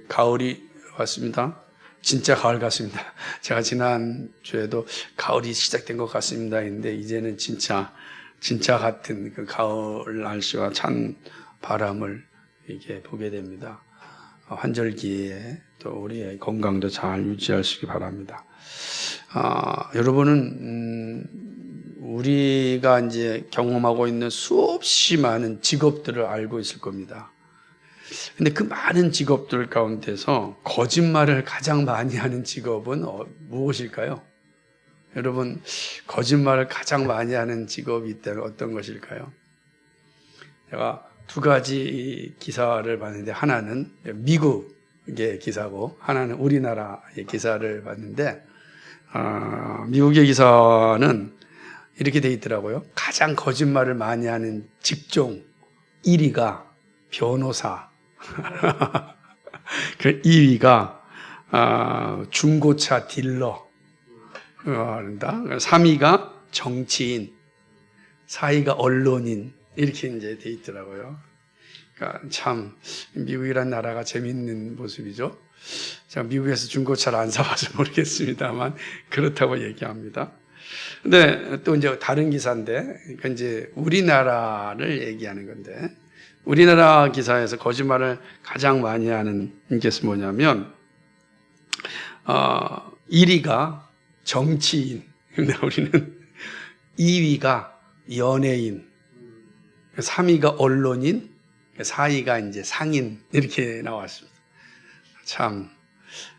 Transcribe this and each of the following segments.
가을이 왔습니다. 진짜 가을 같습니다. 제가 지난주에도 가을이 시작된 것 같습니다 했는데 이제는 진짜 같은 그 가을 날씨와 찬 바람을 이렇게 보게 됩니다. 환절기에 또 우리의 건강도 잘 유지하시기 바랍니다. 여러분은 우리가 이제 경험하고 있는 수없이 많은 직업들을 알고 있을 겁니다. 근데 그 많은 직업들 가운데서 거짓말을 가장 많이 하는 직업은 무엇일까요? 여러분, 거짓말을 가장 많이 하는 직업이 있다면 어떤 것일까요? 제가 두 가지 기사를 봤는데 하나는 미국의 기사고 하나는 우리나라의 기사를 봤는데 미국의 기사는 이렇게 돼 있더라고요. 가장 거짓말을 많이 하는 직종 1위가 변호사, 그 2위가 중고차 딜러, 3위가 정치인, 4위가 언론인, 이렇게 이제 돼 있더라고요. 그러니까 참 미국이란 나라가 재밌는 모습이죠. 제가 미국에서 중고차를 안 사봐서 모르겠습니다만 그렇다고 얘기합니다. 근데 또 이제 다른 기사인데, 그러니까 이제 우리나라를 얘기하는 건데, 우리나라 기사에서 거짓말을 가장 많이 하는 것이 뭐냐면 1위가 정치인, 근데 우리는 2위가 연예인, 3위가 언론인, 4위가 이제 상인, 이렇게 나왔습니다. 참,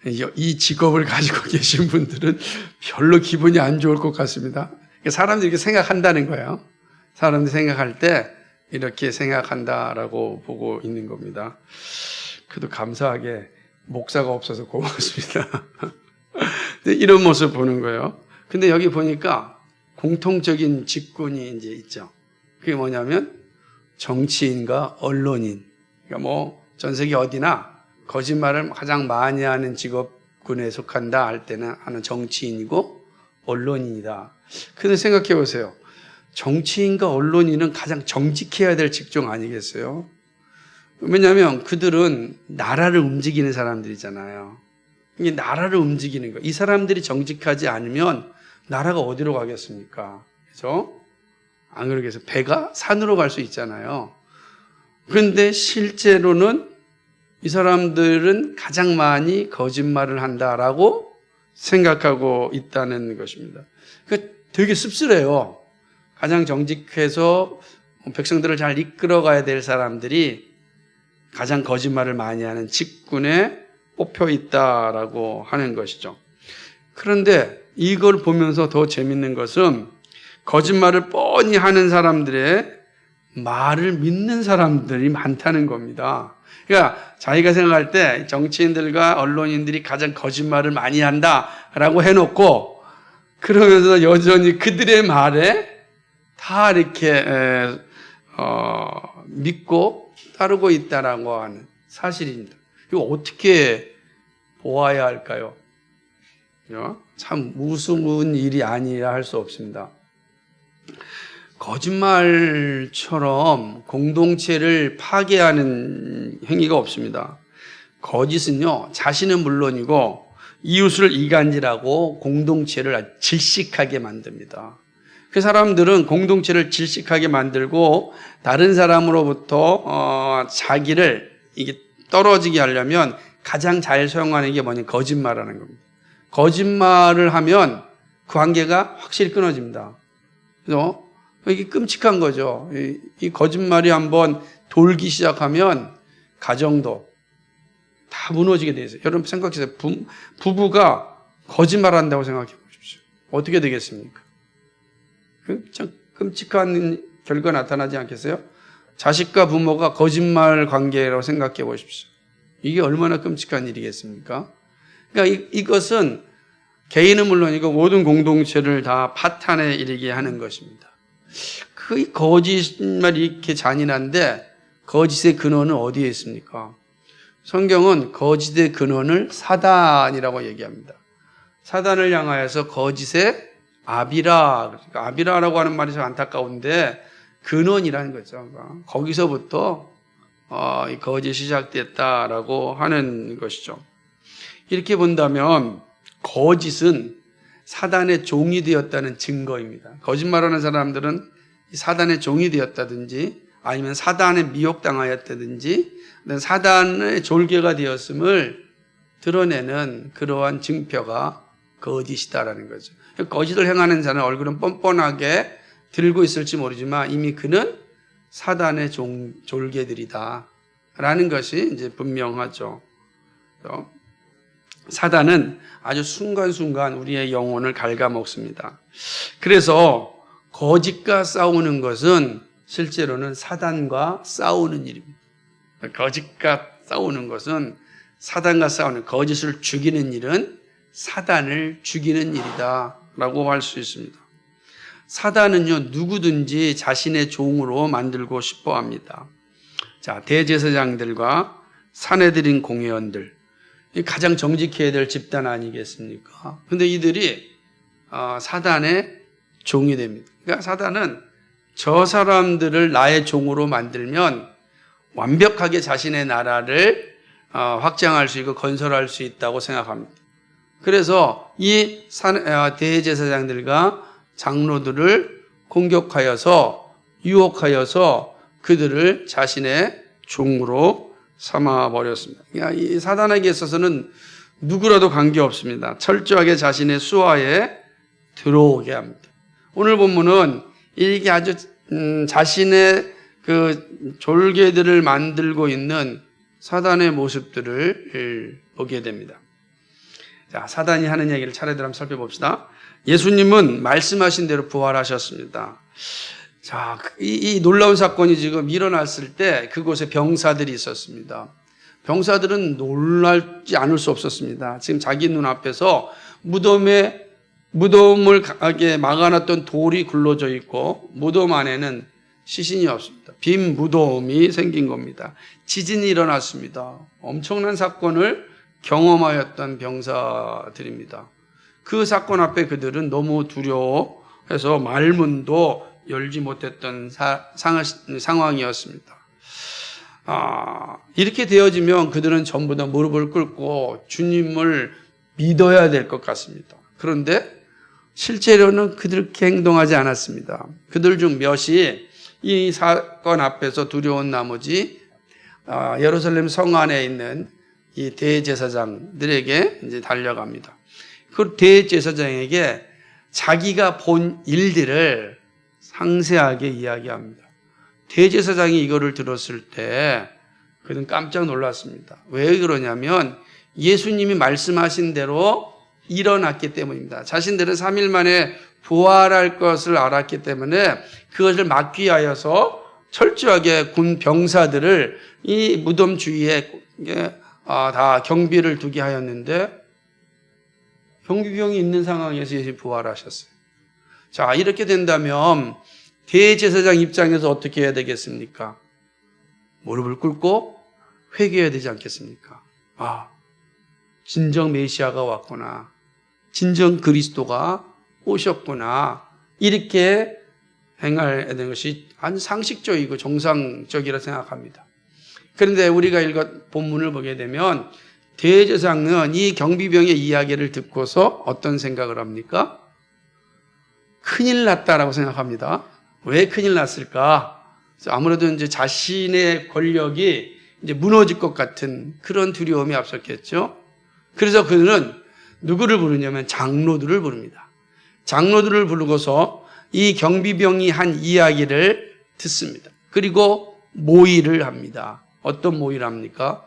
이 직업을 가지고 계신 분들은 별로 기분이 안 좋을 것 같습니다. 사람들이 이렇게 생각한다는 거예요. 사람들이 생각할 때 이렇게 생각한다라고 보고 있는 겁니다. 그래도 감사하게 목사가 없어서 고맙습니다. 이런 모습 보는 거예요. 근데 여기 보니까 공통적인 직군이 이제 있죠. 그게 뭐냐면 정치인과 언론인. 그러니까 뭐 전 세계 어디나 거짓말을 가장 많이 하는 직업군에 속한다 할 때는 하는 정치인이고 언론인이다. 근데 생각해 보세요. 정치인과 언론인은 가장 정직해야 될 직종 아니겠어요? 왜냐하면 그들은 나라를 움직이는 사람들이잖아요. 이게 나라를 움직이는 거. 이 사람들이 정직하지 않으면 나라가 어디로 가겠습니까? 그죠? 안 그러겠어요? 배가 산으로 갈 수 있잖아요. 그런데 실제로는 이 사람들은 가장 많이 거짓말을 한다라고 생각하고 있다는 것입니다. 그러니까 되게 씁쓸해요. 가장 정직해서 백성들을 잘 이끌어가야 될 사람들이 가장 거짓말을 많이 하는 직군에 뽑혀 있다라고 하는 것이죠. 그런데 이걸 보면서 더 재밌는 것은 거짓말을 뻔히 하는 사람들의 말을 믿는 사람들이 많다는 겁니다. 그러니까 자기가 생각할 때 정치인들과 언론인들이 가장 거짓말을 많이 한다라고 해놓고 그러면서 여전히 그들의 말에 다 이렇게 믿고 따르고 있다라고 하는 사실입니다. 이거 어떻게 보아야 할까요? 참 우스운 일이 아니라 할 수 없습니다. 거짓말처럼 공동체를 파괴하는 행위가 없습니다. 거짓은요, 자신은 물론이고 이웃을 이간질하고 공동체를 질식하게 만듭니다. 그 사람들은 공동체를 질식하게 만들고 다른 사람으로부터 자기를 이게 떨어지게 하려면 가장 잘 사용하는 게 뭐냐? 거짓말하는 겁니다. 거짓말을 하면 관계가 확실히 끊어집니다. 그래서 이게 끔찍한 거죠. 이 거짓말이 한번 돌기 시작하면 가정도 다 무너지게 돼 있어요. 여러분 생각해보세요. 부부가 거짓말한다고 생각해 보십시오. 어떻게 되겠습니까? 참 끔찍한 결과 나타나지 않겠어요? 자식과 부모가 거짓말 관계라고 생각해 보십시오. 이게 얼마나 끔찍한 일이겠습니까? 그러니까 이것은 개인은 물론이고 모든 공동체를 다 파탄에 이르게 하는 것입니다. 그 거짓말이 이렇게 잔인한데 거짓의 근원은 어디에 있습니까? 성경은 거짓의 근원을 사단이라고 얘기합니다. 사단을 향하여서 거짓의 아비라, 아비라라고 하는 말이 좀 안타까운데 근원이라는 거죠. 거기서부터 이 거짓이 시작됐다라고 하는 것이죠. 이렇게 본다면 거짓은 사단의 종이 되었다는 증거입니다. 거짓말하는 사람들은 사단의 종이 되었다든지 아니면 사단에 미혹당하였다든지 사단의 졸개가 되었음을 드러내는 그러한 증표가 거짓이다라는 거죠. 거짓을 행하는 자는 얼굴은 뻔뻔하게 들고 있을지 모르지만 이미 그는 사단의 졸개들이다라는 것이 이제 분명하죠. 사단은 아주 순간순간 우리의 영혼을 갉아먹습니다. 그래서 거짓과 싸우는 것은 실제로는 사단과 싸우는 일입니다. 거짓과 싸우는 것은 사단과 싸우는, 거짓을 죽이는 일은 사단을 죽이는 일이다라고 할 수 있습니다. 사단은요, 누구든지 자신의 종으로 만들고 싶어 합니다. 자, 대제사장들과 사내들인 공회원들, 가장 정직해야 될 집단 아니겠습니까? 근데 이들이 사단의 종이 됩니다. 그러니까 사단은 저 사람들을 나의 종으로 만들면 완벽하게 자신의 나라를 확장할 수 있고 건설할 수 있다고 생각합니다. 그래서 이 대제사장들과 장로들을 공격하여서 유혹하여서 그들을 자신의 종으로 삼아버렸습니다. 이 사단에게 있어서는 누구라도 관계없습니다. 철저하게 자신의 수하에 들어오게 합니다. 오늘 본문은 이렇게 아주 자신의 그 졸개들을 만들고 있는 사단의 모습들을 보게 됩니다. 자, 사단이 하는 얘기를 차례대로 한번 살펴봅시다. 예수님은 말씀하신 대로 부활하셨습니다. 자, 이 놀라운 사건이 지금 일어났을 때 그곳에 병사들이 있었습니다. 병사들은 놀랄지 않을 수 없었습니다. 지금 자기 눈앞에서 무덤을 막아놨던 돌이 굴러져 있고 무덤 안에는 시신이 없습니다. 빈 무덤이 생긴 겁니다. 지진이 일어났습니다. 엄청난 사건을 경험하였던 병사들입니다. 그 사건 앞에 그들은 너무 두려워해서 말문도 열지 못했던 상황이었습니다. 이렇게 되어지면 그들은 전부 다 무릎을 꿇고 주님을 믿어야 될 것 같습니다. 그런데 실제로는 그렇게 행동하지 않았습니다. 그들 중 몇이 이 사건 앞에서 두려운 나머지 예루살렘 성 안에 있는 이 대제사장들에게 이제 달려갑니다. 그 대제사장에게 자기가 본 일들을 상세하게 이야기합니다. 대제사장이 이거를 들었을 때 그는 깜짝 놀랐습니다. 왜 그러냐면 예수님이 말씀하신 대로 일어났기 때문입니다. 자신들은 3일 만에 부활할 것을 알았기 때문에 그것을 막기 위하여서 철저하게 군 병사들을 이 무덤 주위에 다 경비를 두게 하였는데 경비병이 있는 상황에서 예수님이 부활하셨어요. 자, 이렇게 된다면 대제사장 입장에서 어떻게 해야 되겠습니까? 무릎을 꿇고 회개해야 되지 않겠습니까? 진정 메시아가 왔구나. 진정 그리스도가 오셨구나. 이렇게 행해야 되는 것이 아주 상식적이고 정상적이라 생각합니다. 그런데 우리가 본문을 보게 되면 대제사장은 이 경비병의 이야기를 듣고서 어떤 생각을 합니까? 큰일 났다라고 생각합니다. 왜 큰일 났을까? 아무래도 이제 자신의 권력이 이제 무너질 것 같은 그런 두려움이 앞섰겠죠. 그래서 그는 누구를 부르냐면 장로들을 부릅니다. 장로들을 부르고서 이 경비병이 한 이야기를 듣습니다. 그리고 모의를 합니다. 어떤 모의를 합니까?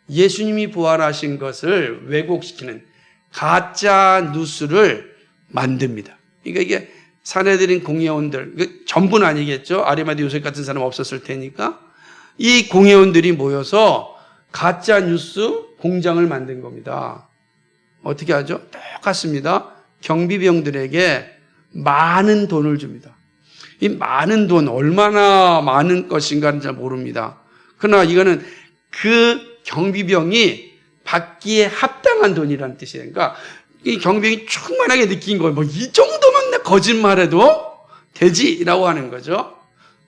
예수님이 부활하신 것을 왜곡시키는 가짜 뉴스를 만듭니다. 그러니까 이게 사내들인 공회원들, 전부는 아니겠죠. 아리마대 요셉 같은 사람 없었을 테니까 이 공회원들이 모여서 가짜 뉴스 공장을 만든 겁니다. 어떻게 하죠? 똑같습니다. 경비병들에게 많은 돈을 줍니다. 이 많은 돈, 얼마나 많은 것인가는 잘 모릅니다. 그러나 이거는 그 경비병이 받기에 합당한 돈이라는 뜻이에요. 그러니까 이 경비병이 충만하게 느낀 거예요. 이 정도만 내 거짓말해도 되지라고 하는 거죠.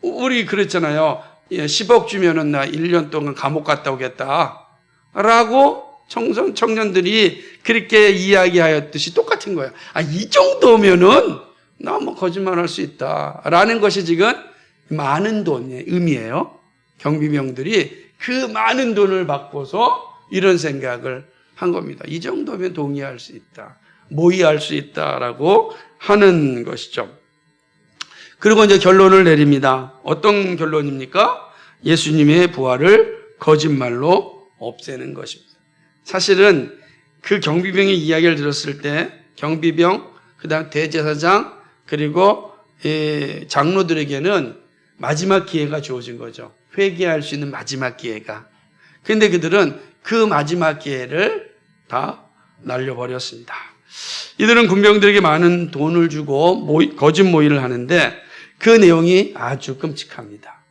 우리 그랬잖아요. 10억 주면은 나 1년 동안 감옥 갔다 오겠다. 라고 청년들이 그렇게 이야기하였듯이 똑같은 거예요. 이 정도면은 나 뭐 거짓말할 수 있다. 라는 것이 지금 많은 돈의 의미예요. 경비병들이 그 많은 돈을 받고서 이런 생각을 한 겁니다. 이 정도면 동의할 수 있다. 모의할 수 있다라고 하는 것이죠. 그리고 이제 결론을 내립니다. 어떤 결론입니까? 예수님의 부활을 거짓말로 없애는 것입니다. 사실은 그 경비병의 이야기를 들었을 때 경비병, 그다음 대제사장, 그리고 장로들에게는 마지막 기회가 주어진 거죠. 회개할 수 있는 마지막 기회가. 그런데 그들은 그 마지막 기회를 다 날려버렸습니다. 이들은 군병들에게 많은 돈을 주고 거짓 모의를 하는데 그 내용이 아주 끔찍합니다.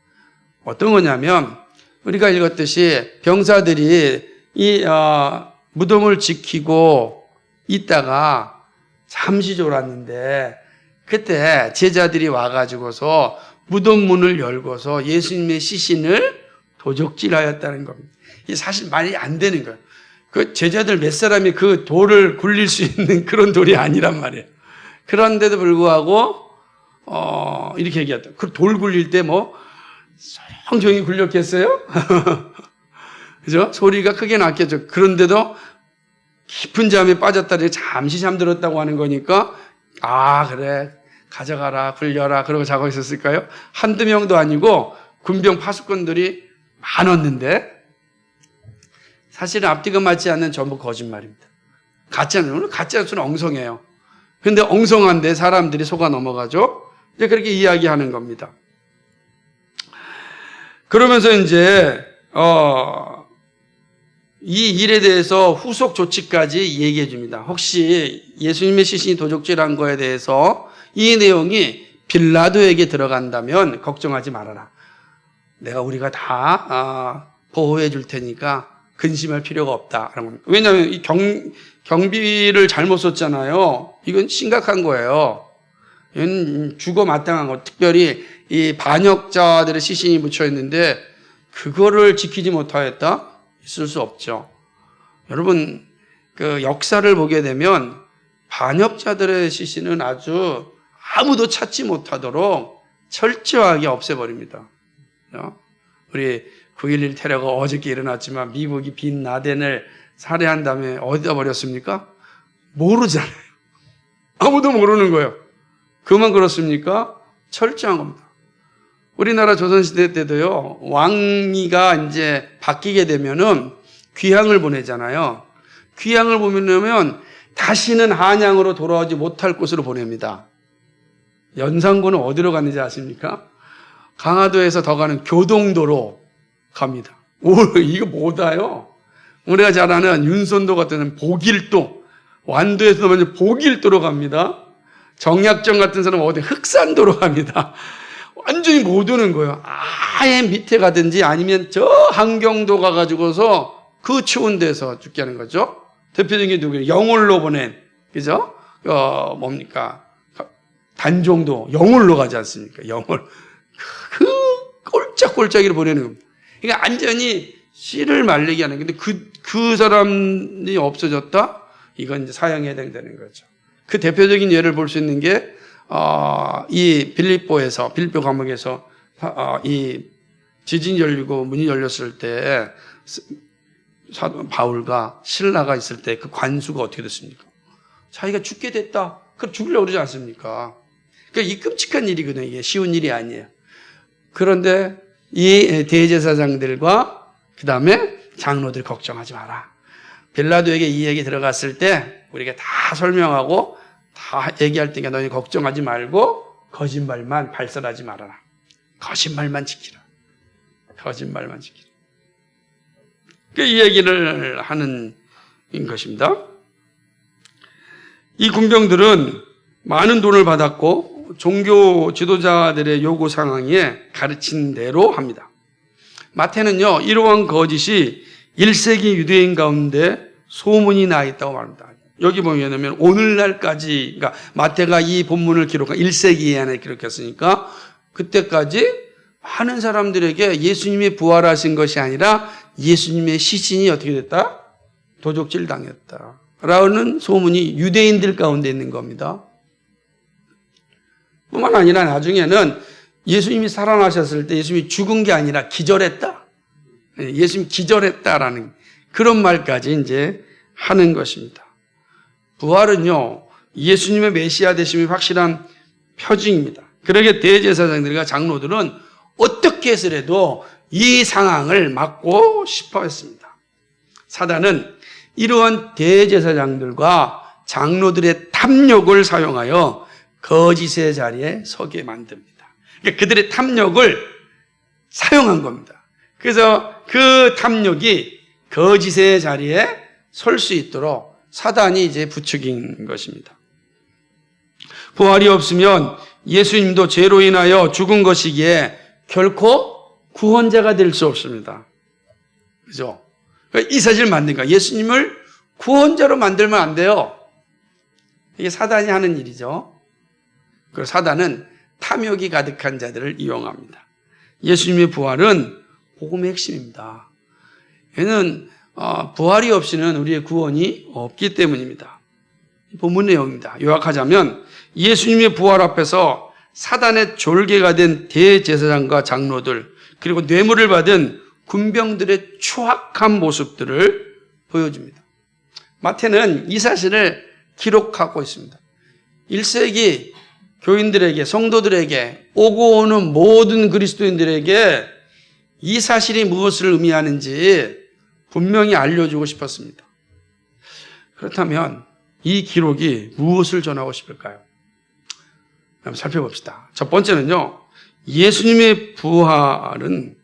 어떤 거냐면 우리가 읽었듯이 병사들이 이 무덤을 지키고 있다가 잠시 졸았는데 그때 제자들이 와가지고서 무덤 문을 열고서 예수님의 시신을 도적질하였다는 겁니다. 이게 사실 말이 안 되는 거예요. 그 제자들 몇 사람이 그 돌을 굴릴 수 있는 그런 돌이 아니란 말이에요. 그런데도 불구하고 이렇게 얘기했다. 그 돌 굴릴 때 뭐 소용종이 굴렸겠어요? 그죠? 소리가 크게 났겠죠. 그런데도 깊은 잠에 빠졌다니 잠시 잠들었다고 하는 거니까 그래 가져가라 굴려라 그러고 자고 있었을까요? 한두 명도 아니고 군병 파수꾼들이 많았는데 사실은 앞뒤가 맞지 않는 전부 거짓말입니다. 가짜는 엉성해요. 그런데 엉성한데 사람들이 속아 넘어가죠. 이제 그렇게 이야기하는 겁니다. 그러면서 이제 이 일에 대해서 후속 조치까지 얘기해 줍니다. 혹시 예수님의 시신이 도적질한 거에 대해서 이 내용이 빌라도에게 들어간다면 걱정하지 말아라. 우리가 다 보호해 줄 테니까 근심할 필요가 없다. 왜냐하면 이 경비를 잘못 썼잖아요. 이건 심각한 거예요. 이건 죽어 마땅한 거. 특별히 이 반역자들의 시신이 묻혀 있는데 그거를 지키지 못하였다? 있을 수 없죠. 여러분, 그 역사를 보게 되면 반역자들의 시신은 아주 아무도 찾지 못하도록 철저하게 없애버립니다. 우리 9.11 테러가 어저께 일어났지만 미국이 빈 라덴을 살해한 다음에 어디다 버렸습니까? 모르잖아요. 아무도 모르는 거예요. 그만 그렇습니까? 철저한 겁니다. 우리나라 조선시대 때도요, 왕위가 이제 바뀌게 되면은 귀향을 보내잖아요. 귀향을 보내면 다시는 한양으로 돌아오지 못할 곳으로 보냅니다. 연산군은 어디로 갔는지 아십니까? 강화도에서 더 가는 교동도로 갑니다. 이거 뭐다요? 우리가 잘 아는 윤선도 같은 복일도, 완도에서 먼저 복일도로 갑니다. 정약정 같은 사람은 어디 흑산도로 갑니다. 완전히 못 오는 거예요. 아예 밑에 가든지 아니면 저 한경도 가가지고서 그 추운 데서 죽게 하는 거죠. 대표적인 게 누구예요? 영월로 보낸, 그죠? 뭡니까? 단종도 영월로 가지 않습니까? 영월. 그 꼴짝꼴짝이로 보내는 겁니다. 그러니까 완전히 씨를 말리게 하는 건데 그 사람이 없어졌다? 이건 이제 사형에 해당되는 거죠. 그 대표적인 예를 볼 수 있는 게 이 빌립보 감옥에서 이 지진이 열리고 문이 열렸을 때 사도 바울과 실라가 있을 때 그 관수가 어떻게 됐습니까? 자기가 죽게 됐다. 그럼 죽으려고 그러지 않습니까? 그러니까 이 끔찍한 일이거든요. 이게 쉬운 일이 아니에요. 그런데 이 대제사장들과 그 다음에 장로들 걱정하지 마라. 빌라도에게 이 얘기 들어갔을 때 우리가 다 설명하고 다 얘기할 테니까 너희 걱정하지 말고 거짓말만 발설하지 말아라. 거짓말만 지키라. 거짓말만 지키라. 이 얘기를 하는 것입니다. 이 군병들은 많은 돈을 받았고 종교 지도자들의 요구 상황에 가르친 대로 합니다. 마태는요, 이러한 거짓이 1세기 유대인 가운데 소문이 나 있다고 말합니다. 여기 보면 오늘날까지, 그러니까 마태가 이 본문을 기록한 1세기 안에 기록했으니까 그때까지 많은 사람들에게 예수님이 부활하신 것이 아니라 예수님의 시신이 어떻게 됐다? 도적질 당했다. 라는 소문이 유대인들 가운데 있는 겁니다. 뿐만 아니라 나중에는 예수님이 살아나셨을 때 예수님이 죽은 게 아니라 기절했다. 예수님이 기절했다라는 그런 말까지 이제 하는 것입니다. 부활은요, 예수님의 메시아 되심이 확실한 표징입니다. 그러게 대제사장들과 장로들은 어떻게 해서라도 이 상황을 막고 싶어 했습니다. 사단은 이러한 대제사장들과 장로들의 탐욕을 사용하여 거짓의 자리에 서게 만듭니다. 그러니까 그들의 탐욕을 사용한 겁니다. 그래서 그 탐욕이 거짓의 자리에 설 수 있도록 사단이 이제 부추긴 것입니다. 부활이 없으면 예수님도 죄로 인하여 죽은 것이기에 결코 구원자가 될 수 없습니다. 그죠? 이 사실을 만드니까 예수님을 구원자로 만들면 안 돼요. 이게 사단이 하는 일이죠. 그리고 사단은 탐욕이 가득한 자들을 이용합니다. 예수님의 부활은 복음의 핵심입니다. 얘는 부활이 없이는 우리의 구원이 없기 때문입니다. 본문 내용입니다. 요약하자면 예수님의 부활 앞에서 사단의 졸개가 된 대제사장과 장로들 그리고 뇌물을 받은 군병들의 추악한 모습들을 보여줍니다. 마태는 이 사실을 기록하고 있습니다. 1세기 교인들에게 성도들에게 오고 오는 모든 그리스도인들에게 이 사실이 무엇을 의미하는지 분명히 알려주고 싶었습니다. 그렇다면 이 기록이 무엇을 전하고 싶을까요? 한번 살펴봅시다. 첫 번째는요, 예수님의 부활을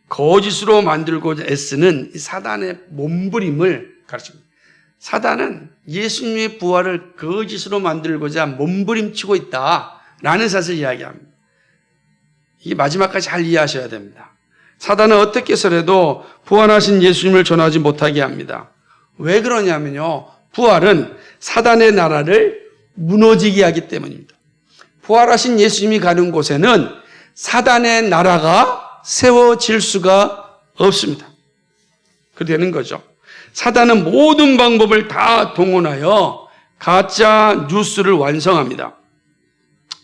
거짓으로 만들고자 애쓰는 이 사단의 몸부림을 가르칩니다. 사단은 예수님의 부활을 거짓으로 만들고자 몸부림치고 있다라는 사실을 이야기합니다. 이게 마지막까지 잘 이해하셔야 됩니다. 사단은 어떻게 해서라도 부활하신 예수님을 전하지 못하게 합니다. 왜 그러냐면요, 부활은 사단의 나라를 무너지게 하기 때문입니다. 부활하신 예수님이 가는 곳에는 사단의 나라가 세워질 수가 없습니다. 그렇게 되는 거죠. 사단은 모든 방법을 다 동원하여 가짜 뉴스를 완성합니다.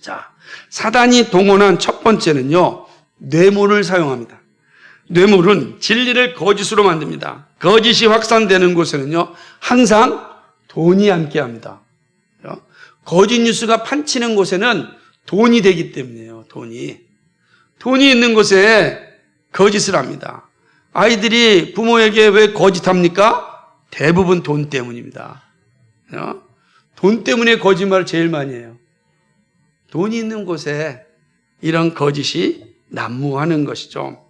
자, 사단이 동원한 첫 번째는요, 뇌물을 사용합니다. 뇌물은 진리를 거짓으로 만듭니다. 거짓이 확산되는 곳에는요, 항상 돈이 함께합니다. 거짓 뉴스가 판치는 곳에는 돈이 되기 때문이에요. 돈이 있는 곳에 거짓을 합니다. 아이들이 부모에게 왜 거짓합니까? 대부분 돈 때문입니다. 돈 때문에 거짓말을 제일 많이 해요. 돈이 있는 곳에 이런 거짓이 난무하는 것이죠.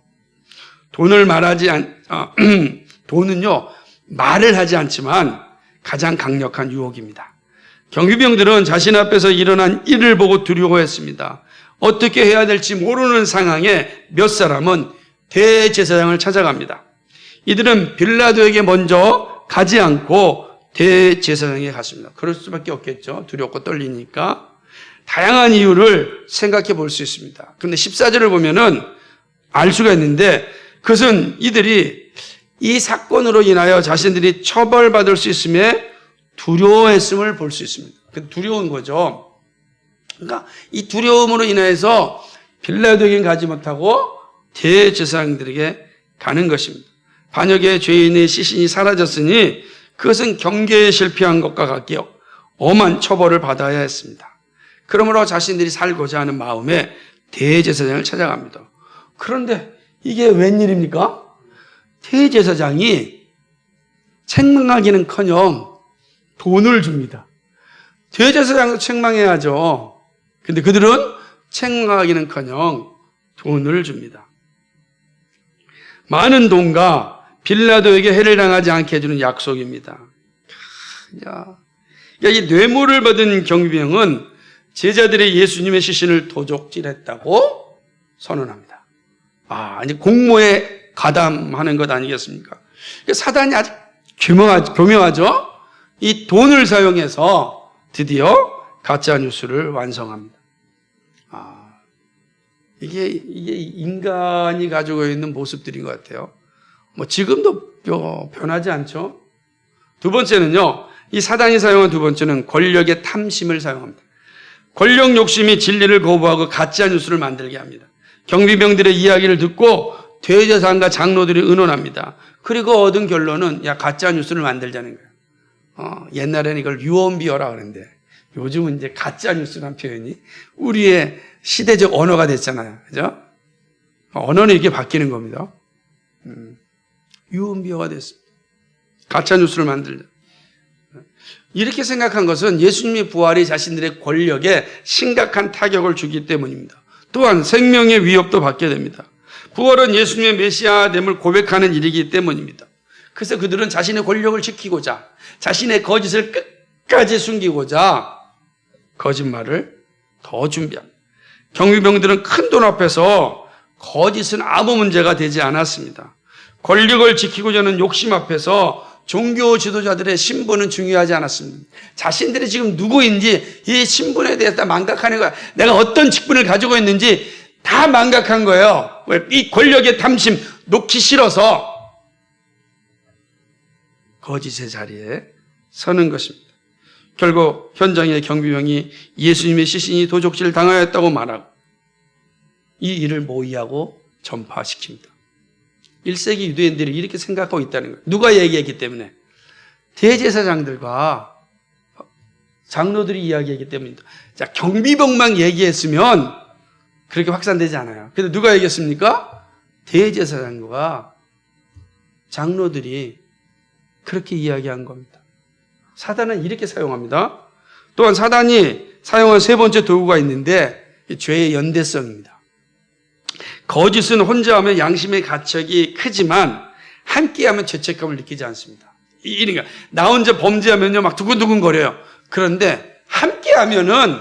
돈은요, 말을 하지 않지만 가장 강력한 유혹입니다. 경비병들은 자신 앞에서 일어난 일을 보고 두려워했습니다. 어떻게 해야 될지 모르는 상황에 몇 사람은 대제사장을 찾아갑니다. 이들은 빌라도에게 먼저 가지 않고 대제사장에 갔습니다. 그럴 수밖에 없겠죠. 두렵고 떨리니까. 다양한 이유를 생각해 볼 수 있습니다. 그런데 14절을 보면은 알 수가 있는데 그것은 이들이 이 사건으로 인하여 자신들이 처벌받을 수 있음에 두려워했음을 볼 수 있습니다. 두려운 거죠. 그러니까 이 두려움으로 인해서 빌라도에게 가지 못하고 대제사장들에게 가는 것입니다. 반역의 죄인의 시신이 사라졌으니 그것은 경계에 실패한 것과 같게 엄한 처벌을 받아야 했습니다. 그러므로 자신들이 살고자 하는 마음에 대제사장을 찾아갑니다. 그런데 이게 웬일입니까? 대제사장이 책망하기는커녕 돈을 줍니다. 대제사장도 책망해야죠. 근데 그들은 책망하기는커녕 돈을 줍니다. 많은 돈과 빌라도에게 해를 당하지 않게 해주는 약속입니다. 이 뇌물을 받은 경비병은 제자들이 예수님의 시신을 도적질했다고 선언합니다. 이제 공모에 가담하는 것 아니겠습니까? 사단이 아주 교묘하죠? 이 돈을 사용해서 드디어 가짜 뉴스를 완성합니다. 이게 인간이 가지고 있는 모습들인 것 같아요. 뭐 지금도 변하지 않죠. 두 번째는요, 이 사단이 사용한 두 번째는 권력의 탐심을 사용합니다. 권력 욕심이 진리를 거부하고 가짜 뉴스를 만들게 합니다. 경비병들의 이야기를 듣고 대제사장과 장로들이 의논합니다. 그리고 얻은 결론은 가짜 뉴스를 만들자는 거예요. 옛날에는 이걸 유언비어라 그러는데 요즘은 이제 가짜 뉴스라는 표현이 우리의 시대적 언어가 됐잖아요. 그죠? 언어는 이렇게 바뀌는 겁니다. 유언비어가 됐습니다. 가짜 뉴스를 만들자. 이렇게 생각한 것은 예수님의 부활이 자신들의 권력에 심각한 타격을 주기 때문입니다. 또한 생명의 위협도 받게 됩니다. 부활은 예수님의 메시아됨을 고백하는 일이기 때문입니다. 그래서 그들은 자신의 권력을 지키고자, 자신의 거짓을 끝까지 숨기고자 거짓말을 더 준비합니다. 경비병들은 큰 돈 앞에서 거짓은 아무 문제가 되지 않았습니다. 권력을 지키고자 하는 욕심 앞에서 종교 지도자들의 신분은 중요하지 않았습니다. 자신들이 지금 누구인지 이 신분에 대해서 다 망각하는 거야. 내가 어떤 직분을 가지고 있는지 다 망각한 거예요. 이 권력의 탐심 놓기 싫어서 거짓의 자리에 서는 것입니다. 결국 현장의 경비병이 예수님의 시신이 도적질 당하였다고 말하고 이 일을 모의하고 전파시킵니다. 1세기 유대인들이 이렇게 생각하고 있다는 거예요. 누가 얘기했기 때문에? 대제사장들과 장로들이 이야기했기 때문입니다. 자, 경비병만 얘기했으면 그렇게 확산되지 않아요. 그런데 누가 얘기했습니까? 대제사장과 장로들이 그렇게 이야기한 겁니다. 사단은 이렇게 사용합니다. 또한 사단이 사용한 세 번째 도구가 있는데 죄의 연대성입니다. 거짓은 혼자 하면 양심의 가책이 크지만 함께하면 죄책감을 느끼지 않습니다. 그러니까 나 혼자 범죄하면요 막 두근두근 거려요. 그런데 함께하면은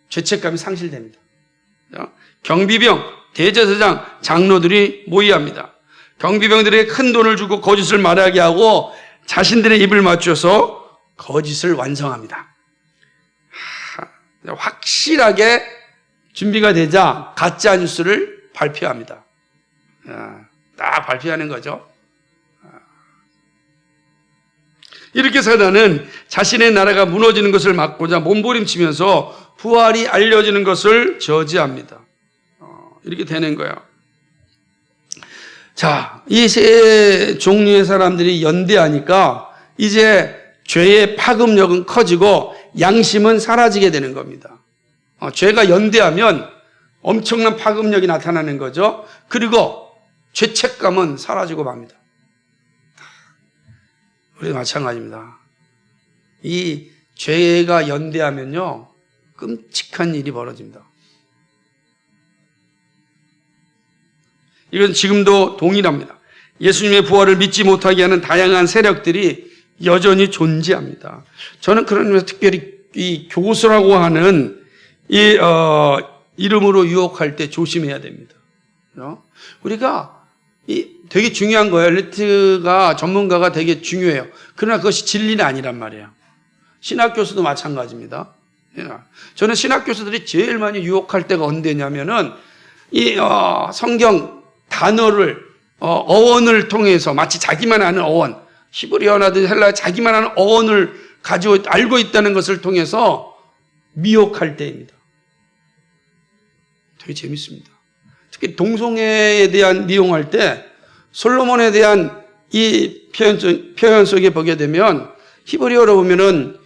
죄책감이 상실됩니다. 경비병, 대제사장, 장로들이 모의합니다. 경비병들에게 큰 돈을 주고 거짓을 말하게 하고 자신들의 입을 맞춰서 거짓을 완성합니다. 확실하게 준비가 되자 가짜 뉴스를 발표합니다. 딱 발표하는 거죠. 이렇게 사단은 자신의 나라가 무너지는 것을 막고자 몸부림치면서 부활이 알려지는 것을 저지합니다. 이렇게 되는 거예요. 자, 이 세 종류의 사람들이 연대하니까 이제 죄의 파급력은 커지고 양심은 사라지게 되는 겁니다. 죄가 연대하면 엄청난 파급력이 나타나는 거죠. 그리고 죄책감은 사라지고 맙니다. 우리도 마찬가지입니다. 이 죄가 연대하면요 끔찍한 일이 벌어집니다. 이건 지금도 동일합니다. 예수님의 부활을 믿지 못하게 하는 다양한 세력들이 여전히 존재합니다. 저는 그런 의미에서 특별히 이 교수라고 하는 이름으로 유혹할 때 조심해야 됩니다. 우리가 되게 중요한 거예요. 엘리트가 전문가가 되게 중요해요. 그러나 그것이 진리는 아니란 말이에요. 신학교수도 마찬가지입니다. 저는 신학교수들이 제일 많이 유혹할 때가 언제냐면은 이 성경 단어를 어원을 통해서 마치 자기만 아는 어원, 히브리어나든 헬라어 자기만 아는 어원을 가지고 알고 있다는 것을 통해서 미혹할 때입니다. 되게 재밌습니다. 특히 동성애에 대한 미용할 때 솔로몬에 대한 이 표현 속에 보게 되면 히브리어로 보면은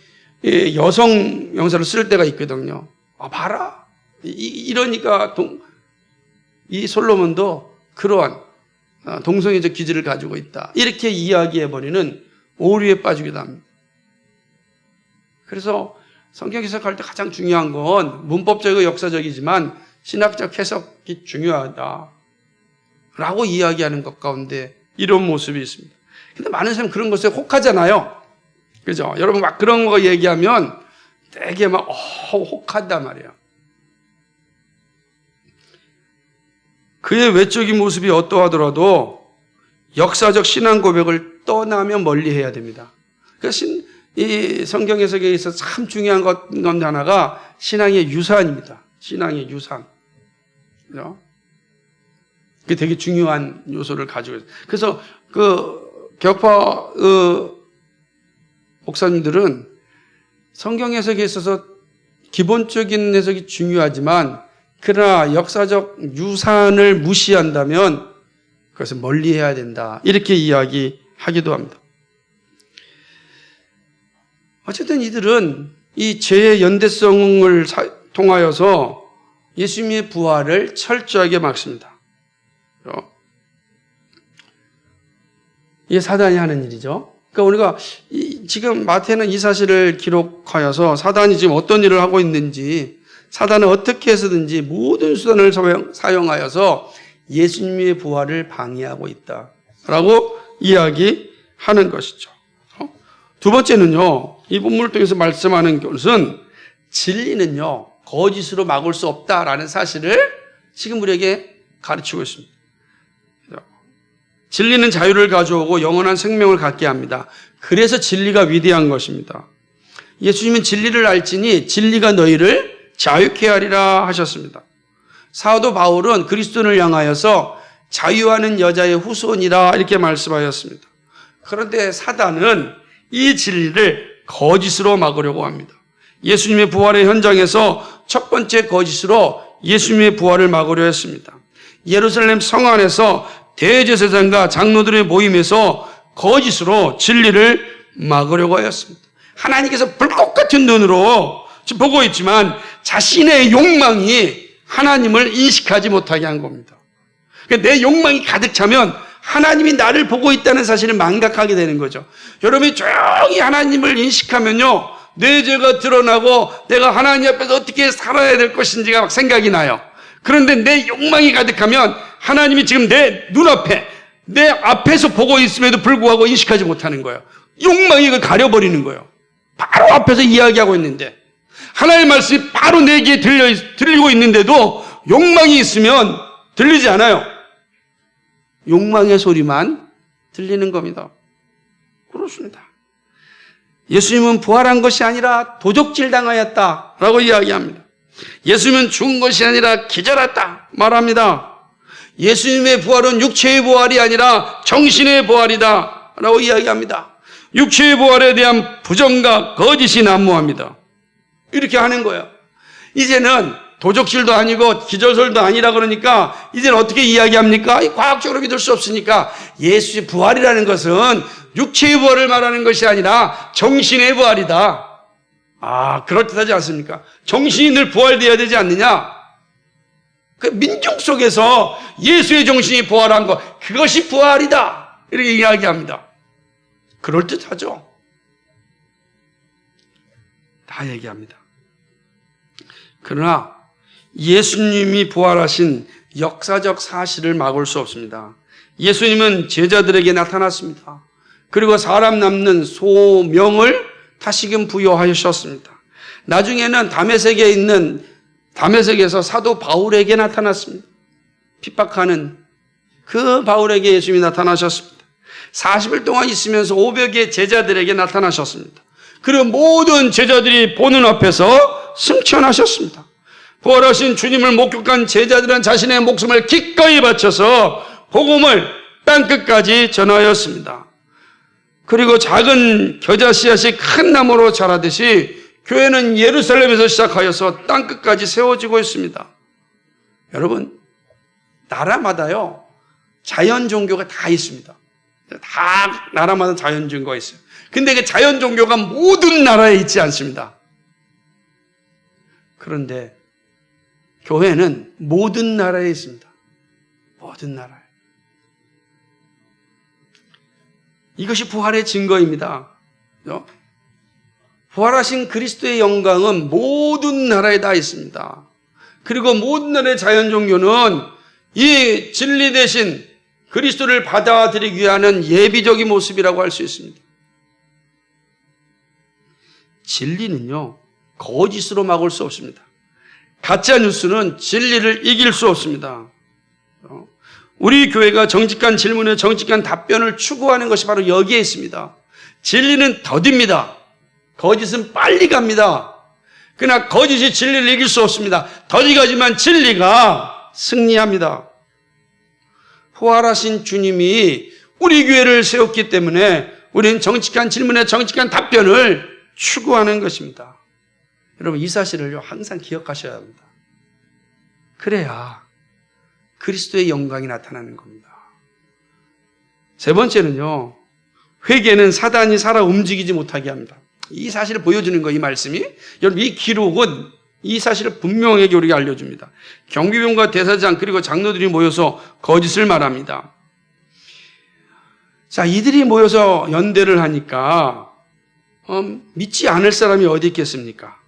여성 명사를 쓸 때가 있거든요. 봐라. 이러니까 이 솔로몬도 그러한 동성애적 기질을 가지고 있다. 이렇게 이야기해버리는 오류에 빠지기도 합니다. 그래서 성경 해석할 때 가장 중요한 건 문법적이고 역사적이지만 신학적 해석이 중요하다 라고 이야기하는 것 가운데 이런 모습이 있습니다. 근데 많은 사람은 그런 것에 혹하잖아요. 그죠? 여러분 막 그런 거 얘기하면 되게 막 혹한단 말이에요. 그의 외적인 모습이 어떠하더라도 역사적 신앙 고백을 떠나며 멀리해야 됩니다. 그래서 이 성경 해석에 있어서 참 중요한 것 하나가 신앙의 유산입니다. 신앙의 유산. 그죠? 그게 되게 중요한 요소를 가지고 있어요. 그래서 그 격파 목사님들은 성경 해석에 있어서 기본적인 해석이 중요하지만 그러나 역사적 유산을 무시한다면 그것을 멀리해야 된다. 이렇게 이야기하기도 합니다. 어쨌든 이들은 이 죄의 연대성을 통하여서 예수님의 부활을 철저하게 막습니다. 이게 사단이 하는 일이죠. 그러니까 우리가 지금 마태는 이 사실을 기록하여서 사단이 지금 어떤 일을 하고 있는지, 사단은 어떻게 해서든지 모든 수단을 사용하여서 예수님의 부활을 방해하고 있다라고 이야기하는 것이죠. 두 번째는요, 이 본문을 통해서 말씀하는 것은 진리는요, 거짓으로 막을 수 없다라는 사실을 지금 우리에게 가르치고 있습니다. 진리는 자유를 가져오고 영원한 생명을 갖게 합니다. 그래서 진리가 위대한 것입니다. 예수님은 진리를 알지니 진리가 너희를 자유케 하리라 하셨습니다. 사도 바울은 그리스도를 향하여서 자유하는 여자의 후손이라 이렇게 말씀하였습니다. 그런데 사단은 이 진리를 거짓으로 막으려고 합니다. 예수님의 부활의 현장에서 첫 번째 거짓으로 예수님의 부활을 막으려 했습니다. 예루살렘 성 안에서 대제사장과 장로들의 모임에서 거짓으로 진리를 막으려고 하였습니다. 하나님께서 불꽃 같은 눈으로 보고 있지만 자신의 욕망이 하나님을 인식하지 못하게 한 겁니다. 내 욕망이 가득 차면 하나님이 나를 보고 있다는 사실을 망각하게 되는 거죠. 여러분이 조용히 하나님을 인식하면요, 내 죄가 드러나고 내가 하나님 앞에서 어떻게 살아야 될 것인지가 막 생각이 나요. 그런데 내 욕망이 가득하면 하나님이 지금 내 눈앞에, 내 앞에서 보고 있음에도 불구하고 인식하지 못하는 거예요. 욕망이 그걸 가려버리는 거예요. 바로 앞에서 이야기하고 있는데, 하나님의 말씀이 바로 내 귀에 들리고 있는데도 욕망이 있으면 들리지 않아요. 욕망의 소리만 들리는 겁니다. 그렇습니다. 예수님은 부활한 것이 아니라 도적질 당하였다라고 이야기합니다. 예수님은 죽은 것이 아니라 기절했다 말합니다. 예수님의 부활은 육체의 부활이 아니라 정신의 부활이다 라고 이야기합니다. 육체의 부활에 대한 부정과 거짓이 난무합니다. 이렇게 하는 거예요. 이제는 도적질도 아니고 기절설도 아니라 그러니까 이제는 어떻게 이야기합니까? 과학적으로 믿을 수 없으니까 예수의 부활이라는 것은 육체의 부활을 말하는 것이 아니라 정신의 부활이다. 아, 그럴듯하지 않습니까? 정신이 늘 부활되어야 되지 않느냐? 그 민중 속에서 예수의 정신이 부활한 것, 그것이 부활이다. 이렇게 이야기합니다. 그럴듯하죠? 다 얘기합니다. 그러나 예수님이 부활하신 역사적 사실을 막을 수 없습니다. 예수님은 제자들에게 나타났습니다. 그리고 사람 남는 소명을 다시금 부여하셨습니다. 나중에는 다메섹에서 사도 바울에게 나타났습니다. 핍박하는 그 바울에게 예수님이 나타나셨습니다. 40일 동안 있으면서 500의 제자들에게 나타나셨습니다. 그리고 모든 제자들이 보는 앞에서 승천하셨습니다. 부활하신 주님을 목격한 제자들은 자신의 목숨을 기꺼이 바쳐서 복음을 땅끝까지 전하였습니다. 그리고 작은 겨자 씨앗이 큰 나무로 자라듯이 교회는 예루살렘에서 시작하여서 땅끝까지 세워지고 있습니다. 여러분, 나라마다요, 자연 종교가 다 있습니다. 다 나라마다 자연 종교가 있어요. 근데 그 자연 종교가 모든 나라에 있지 않습니다. 그런데 교회는 모든 나라에 있습니다. 모든 나라에. 이것이 부활의 증거입니다. 부활하신 그리스도의 영광은 모든 나라에 다 있습니다. 그리고 모든 나라의 자연 종교는 이 진리 대신 그리스도를 받아들이기 위한 예비적인 모습이라고 할 수 있습니다. 진리는요, 거짓으로 막을 수 없습니다. 가짜 뉴스는 진리를 이길 수 없습니다. 우리 교회가 정직한 질문에 정직한 답변을 추구하는 것이 바로 여기에 있습니다. 진리는 더딥니다. 거짓은 빨리 갑니다. 그러나 거짓이 진리를 이길 수 없습니다. 더디 가지만 진리가 승리합니다. 부활하신 주님이 우리 교회를 세웠기 때문에 우리는 정직한 질문에 정직한 답변을 추구하는 것입니다. 여러분, 이 사실을 항상 기억하셔야 합니다. 그래야 그리스도의 영광이 나타나는 겁니다. 세 번째는요, 회개는 사단이 살아 움직이지 못하게 합니다. 이 사실을 보여주는 거, 이 말씀이. 여러분, 이 기록은 이 사실을 분명하게 우리에게 알려줍니다. 경비병과 대사장 그리고 장로들이 모여서 거짓을 말합니다. 자, 이들이 모여서 연대를 하니까 믿지 않을 사람이 어디 있겠습니까?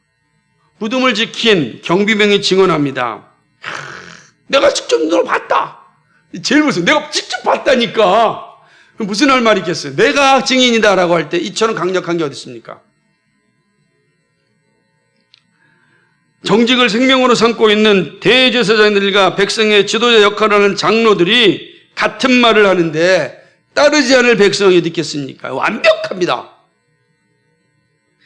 무덤을 지킨 경비병이 증언합니다. 내가 직접 눈으로 봤다. 제일 무서워. 내가 직접 봤다니까. 무슨 할 말이 있겠어요? 내가 증인이다라고 할 때 이처럼 강력한 게 어디 있습니까? 정직을 생명으로 삼고 있는 대제사장들과 백성의 지도자 역할을 하는 장로들이 같은 말을 하는데 따르지 않을 백성이 어디 있겠습니까? 완벽합니다.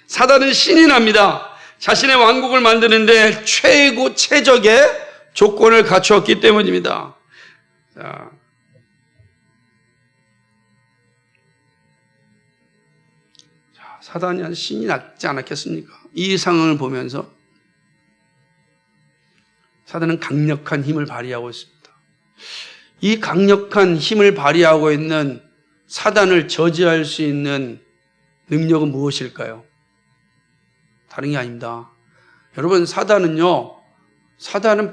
사단은 신이 납니다. 자신의 왕국을 만드는데 최적의 조건을 갖추었기 때문입니다. 자, 사단이 신이 났지 않았겠습니까? 이 상황을 보면서 사단은 강력한 힘을 발휘하고 있습니다. 이 강력한 힘을 발휘하고 있는 사단을 저지할 수 있는 능력은 무엇일까요? 다른 게 아닙니다. 여러분, 사단은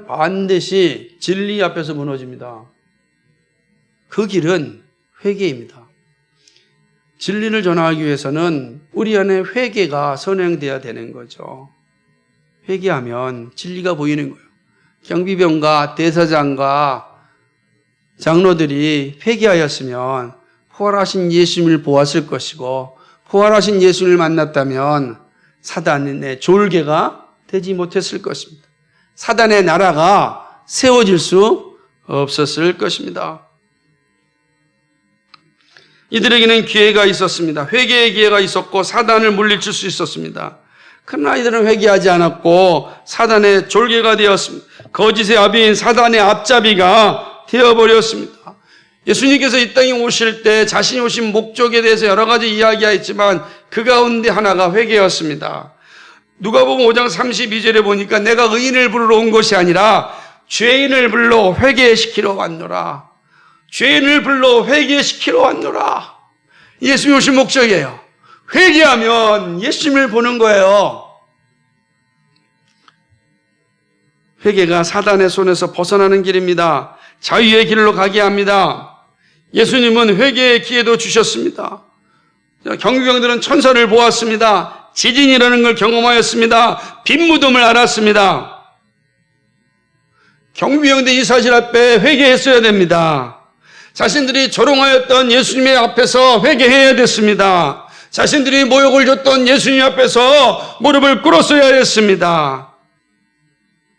반드시 진리 앞에서 무너집니다. 그 길은 회개입니다. 진리를 전하기 위해서는 우리 안에 회개가 선행돼야 되는 거죠. 회개하면 진리가 보이는 거예요. 경비병과 대사장과 장로들이 회개하였으면 부활하신 예수님을 보았을 것이고, 부활하신 예수님을 만났다면 사단의 졸개가 되지 못했을 것입니다. 사단의 나라가 세워질 수 없었을 것입니다. 이들에게는 기회가 있었습니다. 회개의 기회가 있었고 사단을 물리칠 수 있었습니다. 그러나 이들은 회개하지 않았고 사단의 졸개가 되었습니다. 거짓의 아비인 사단의 앞잡이가 되어버렸습니다. 예수님께서 이 땅에 오실 때 자신이 오신 목적에 대해서 여러 가지 이야기했지만 그 가운데 하나가 회개였습니다. 누가복음 5장 32절에 보니까 내가 의인을 부르러 온 것이 아니라 죄인을 불러 회개시키러 왔노라. 죄인을 불러 회개시키러 왔노라. 예수님이 오신 목적이에요. 회개하면 예수님을 보는 거예요. 회개가 사단의 손에서 벗어나는 길입니다. 자유의 길로 가게 합니다. 예수님은 회개의 기회도 주셨습니다. 경비병들은 천사를 보았습니다. 지진이라는 걸 경험하였습니다. 빈 무덤을 알았습니다. 경비병들이 이 사실 앞에 회개했어야 됩니다. 자신들이 조롱하였던 예수님의 앞에서 회개해야 됐습니다. 자신들이 모욕을 줬던 예수님 앞에서 무릎을 꿇었어야 했습니다.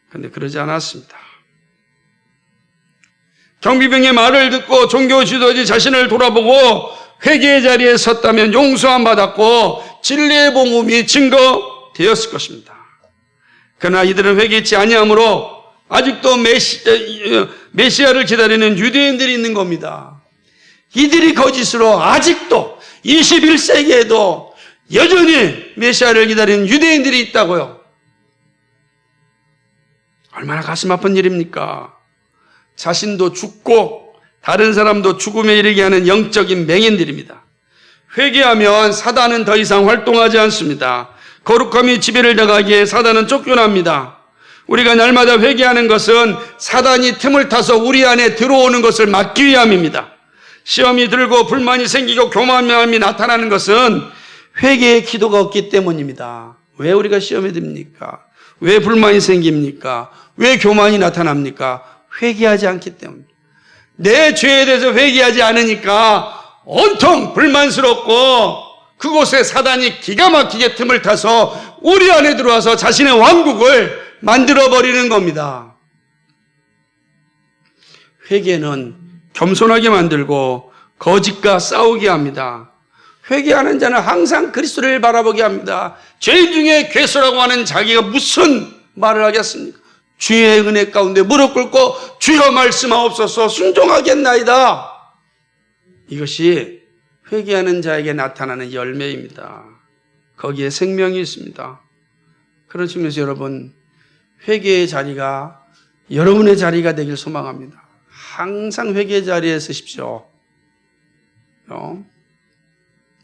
그런데 그러지 않았습니다. 경비병의 말을 듣고 종교 지도자 자신을 돌아보고 회개의 자리에 섰다면 용서함 받았고 진리의 복음이 증거되었을 것입니다. 그러나 이들은 회개치 아니하므로 아직도 메시아를 기다리는 유대인들이 있는 겁니다. 이들이 거짓으로 아직도 21세기에도 여전히 메시아를 기다리는 유대인들이 있다고요. 얼마나 가슴 아픈 일입니까? 자신도 죽고 다른 사람도 죽음에 이르게 하는 영적인 맹인들입니다. 회개하면 사단은 더 이상 활동하지 않습니다. 거룩함이 지배를 당하기에 사단은 쫓겨납니다. 우리가 날마다 회개하는 것은 사단이 틈을 타서 우리 안에 들어오는 것을 막기 위함입니다. 시험이 들고 불만이 생기고 교만함이 나타나는 것은 회개의 기도가 없기 때문입니다. 왜 우리가 시험에 듭니까? 왜 불만이 생깁니까? 왜 교만이 나타납니까? 회개하지 않기 때문입니다. 내 죄에 대해서 회개하지 않으니까 온통 불만스럽고 그곳에 사단이 기가 막히게 틈을 타서 우리 안에 들어와서 자신의 왕국을 만들어버리는 겁니다. 회개는 겸손하게 만들고 거짓과 싸우게 합니다. 회개하는 자는 항상 그리스도를 바라보게 합니다. 죄인 중에 괴수라고 하는 자기가 무슨 말을 하겠습니까? 주의 은혜 가운데 무릎 꿇고 주여 말씀하옵소서 순종하겠나이다. 이것이 회개하는 자에게 나타나는 열매입니다. 거기에 생명이 있습니다. 그런 측면에서 여러분, 회개의 자리가 여러분의 자리가 되길 소망합니다. 항상 회개의 자리에 서십시오.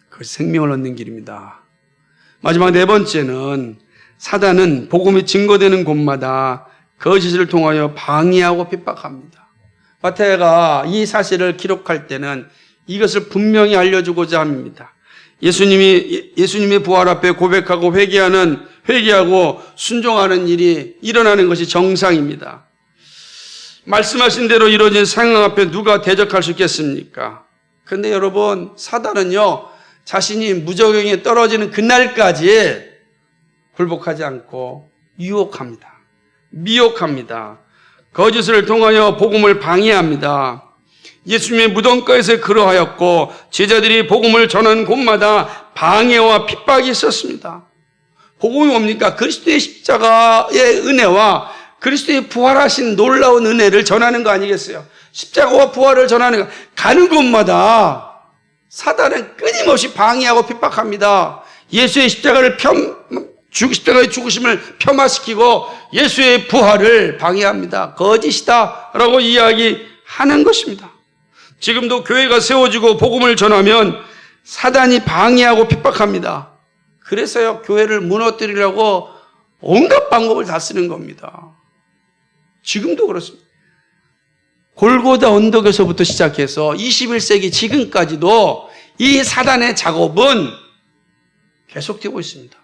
그것이 생명을 얻는 길입니다. 마지막 네 번째는 사단은 복음이 증거되는 곳마다 거짓을 통하여 방해하고 핍박합니다. 마태가 이 사실을 기록할 때는 이것을 분명히 알려주고자 합니다. 예수님의 부활 앞에 고백하고 회개하고 순종하는 일이 일어나는 것이 정상입니다. 말씀하신 대로 이루어진 상황 앞에 누가 대적할 수 있겠습니까? 그런데 여러분, 사단은요, 자신이 무적용에 떨어지는 그날까지 굴복하지 않고 유혹합니다. 미혹합니다. 거짓을 통하여 복음을 방해합니다. 예수님의 무덤가에서 그러하였고 제자들이 복음을 전하는 곳마다 방해와 핍박이 있었습니다. 복음이 뭡니까? 그리스도의 십자가의 은혜와 그리스도의 부활하신 놀라운 은혜를 전하는 거 아니겠어요? 십자가와 부활을 전하는 거. 가는 곳마다 사단은 끊임없이 방해하고 핍박합니다. 예수의 십자가의 죽으심을 폄하시키고 예수의 부활을 방해합니다. 거짓이다 라고 이야기하는 것입니다. 지금도 교회가 세워지고 복음을 전하면 사단이 방해하고 핍박합니다. 그래서요, 교회를 무너뜨리려고 온갖 방법을 다 쓰는 겁니다. 지금도 그렇습니다. 골고다 언덕에서부터 시작해서 21세기 지금까지도 이 사단의 작업은 계속되고 있습니다.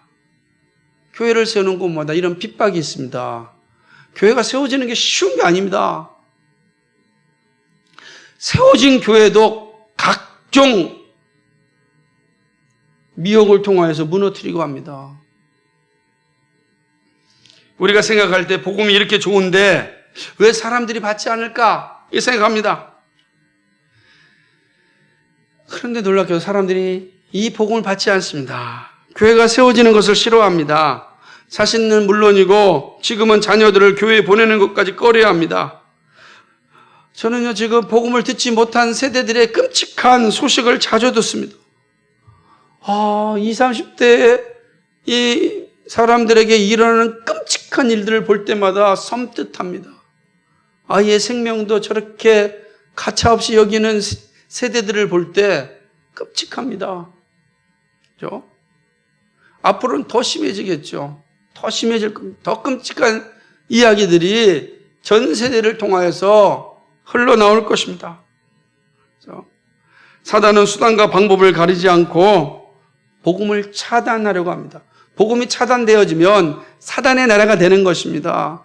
교회를 세우는 곳마다 이런 핍박이 있습니다. 교회가 세워지는 게 쉬운 게 아닙니다. 세워진 교회도 각종 미혹을 통하여서 무너뜨리고 합니다. 우리가 생각할 때 복음이 이렇게 좋은데 왜 사람들이 받지 않을까? 이 생각합니다. 그런데 놀랍게도 사람들이 이 복음을 받지 않습니다. 교회가 세워지는 것을 싫어합니다. 자신은 물론이고 지금은 자녀들을 교회에 보내는 것까지 꺼려합니다. 저는요, 지금 복음을 듣지 못한 세대들의 끔찍한 소식을 자주 듣습니다. 20, 30대 이 사람들에게 일어나는 끔찍한 일들을 볼 때마다 섬뜩합니다. 아이의 생명도 저렇게 가차없이 여기는 세대들을 볼 때 끔찍합니다. 그렇죠? 앞으로는 더 심해지겠죠. 더 끔찍한 이야기들이 전 세대를 통하여서 흘러나올 것입니다. 그렇죠? 사단은 수단과 방법을 가리지 않고 복음을 차단하려고 합니다. 복음이 차단되어지면 사단의 나라가 되는 것입니다.